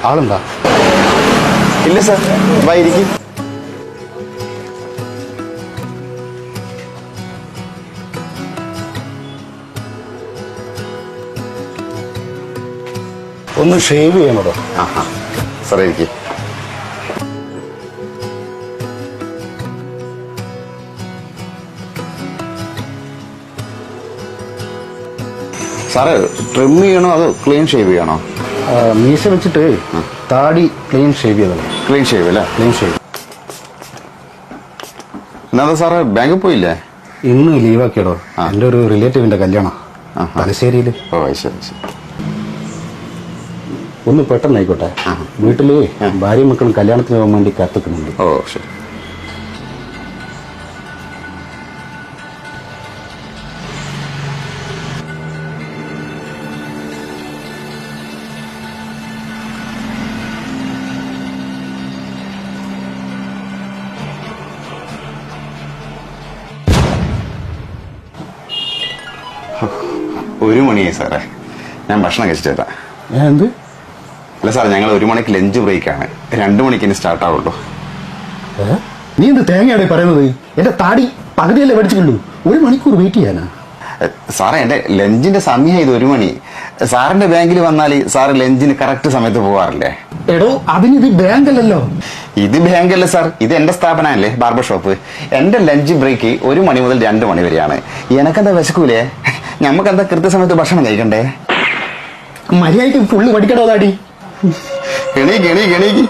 ആളുണ്ടാ? ഇല്ല സാർ, ഇരിക്കും. ഒന്ന് ഷേവ് ചെയ്യണോ? ആഹാ സാറേ, ഇരിക്കും. സാറ് ട്രിം ചെയ്യണോ അതോ ക്ലീൻ ഷേവ് ചെയ്യണോ? മീശ വെച്ചിട്ട് താടി ക്ലീൻ ഷേവ് ചെയ്തോ? ക്ലീൻ ഷേവ് അല്ലേ? Clean shave. എന്നാ സാറ് ബാങ്കിൽ പോയില്ലേ? ഇന്ന് ലീവാക്കിയടോ. എൻ്റെ ഒരു റിലേറ്റീവിന്റെ കല്യാണം തലശ്ശേരിയിൽ. ഓ ശരി ശരി. ഒന്ന് പെട്ടെന്ന് ആയിക്കോട്ടെ. വീട്ടില് ഭാര്യയും മക്കളും കല്യാണത്തിന് പോകാൻ വേണ്ടി കാത്തുക്കുന്നുണ്ട്. ഓ ശരി. ഒരു മണിയായി സാറേ, ഞാൻ ഭക്ഷണം കഴിച്ചിട്ട് തരാം. എന്ത്? അല്ല സാർ, ഞങ്ങൾ 1 മണിക്ക് ലഞ്ച് ബ്രേക്കാണ്. 2 മണിക്ക് ഇനി സ്റ്റാർട്ട് ആവുള്ളൂ. നീ എന്ത് തേങ്ങയാണ് പറയുന്നത്? എന്റെ താടി പകുതിയല്ലേ പഠിച്ചിട്ടുള്ളൂ. 1 മണിക്കൂർ വെയിറ്റ് ചെയ്യാനാ? സാറേ, എന്റെ ലഞ്ചിന്റെ സമയം ഇത് 1 മണി. സാറിന്റെ ബാങ്കിൽ വന്നാൽ സാറ് ലഞ്ചിന് കറക്റ്റ് സമയത്ത് പോവാറില്ലേ? എടോ, അതിനിത് ബാങ്ക് അല്ലല്ലോ. ഇത് ബാങ്കല്ല സാർ, ഇത് എന്റെ സ്ഥാപനമല്ലേ, ബാർബർ ഷോപ്പ്. എന്റെ ലഞ്ച് ബ്രേക്ക് 1 മണി മുതൽ 2 മണി വരെയാണ്. എനക്കെന്താ വിശക്കൂലേ? ഞമ്മക്കെന്താ കൃത്യസമയത്ത് ഭക്ഷണം കഴിക്കണ്ടേ? മര്യാദയ്ക്ക് ഫുള്ള് പഠിക്കണോ താടി? എണീക്ക്.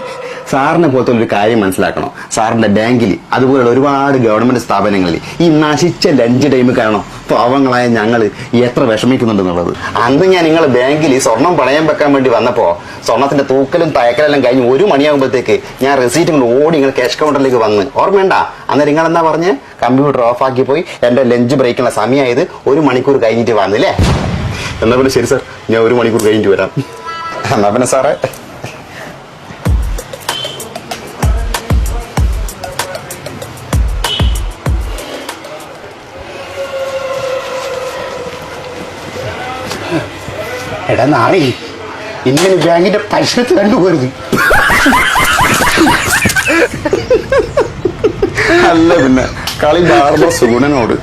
സാറിനെ പോലത്തെ ഒരു കാര്യം മനസ്സിലാക്കണം. സാറിന്റെ ബാങ്കിൽ അതുപോലുള്ള ഒരുപാട് ഗവൺമെന്റ് സ്ഥാപനങ്ങളിൽ ഈ നശിച്ച ലഞ്ച് ടൈം കാരണം പാവങ്ങളായ ഞങ്ങൾ എത്ര വിഷമിക്കുന്നുണ്ടെന്നുള്ളത്. അന്ന് ഞാൻ നിങ്ങളെ ബാങ്കിൽ സ്വർണം പണയം വെക്കാൻ വേണ്ടി വന്നപ്പോ സ്വർണത്തിന്റെ തൂക്കലും തയക്കലെല്ലാം കഴിഞ്ഞ് 1 മണിയാകുമ്പോഴത്തേക്ക് ഞാൻ റെസീറ്റ് കൊണ്ട് ഓടി നിങ്ങൾ ക്യാഷ് കൗണ്ടറിലേക്ക് വന്ന്, ഓർമ്മയുണ്ട? അന്നേരം നിങ്ങൾ എന്താ പറഞ്ഞ് കമ്പ്യൂട്ടർ ഓഫ് ആക്കി പോയി എന്റെ ലഞ്ച് ബ്രേക്കുള്ള സമയമായത് 1 മണിക്കൂർ കഴിഞ്ഞിട്ട് വന്നില്ലേ? എന്നാ പിന്നെ ശരി സാർ, ഞാൻ 1 മണിക്കൂർ കഴിഞ്ഞിട്ട് വരാം. എന്നാ പിന്നെ സാറേ. എടാ നാളെ ഇങ്ങനെ ബാങ്കിന്റെ പരിസരത്ത് കണ്ടുപോരുത്. അല്ല പിന്നെ കളി ബാർബർ സുഗുണനോട്.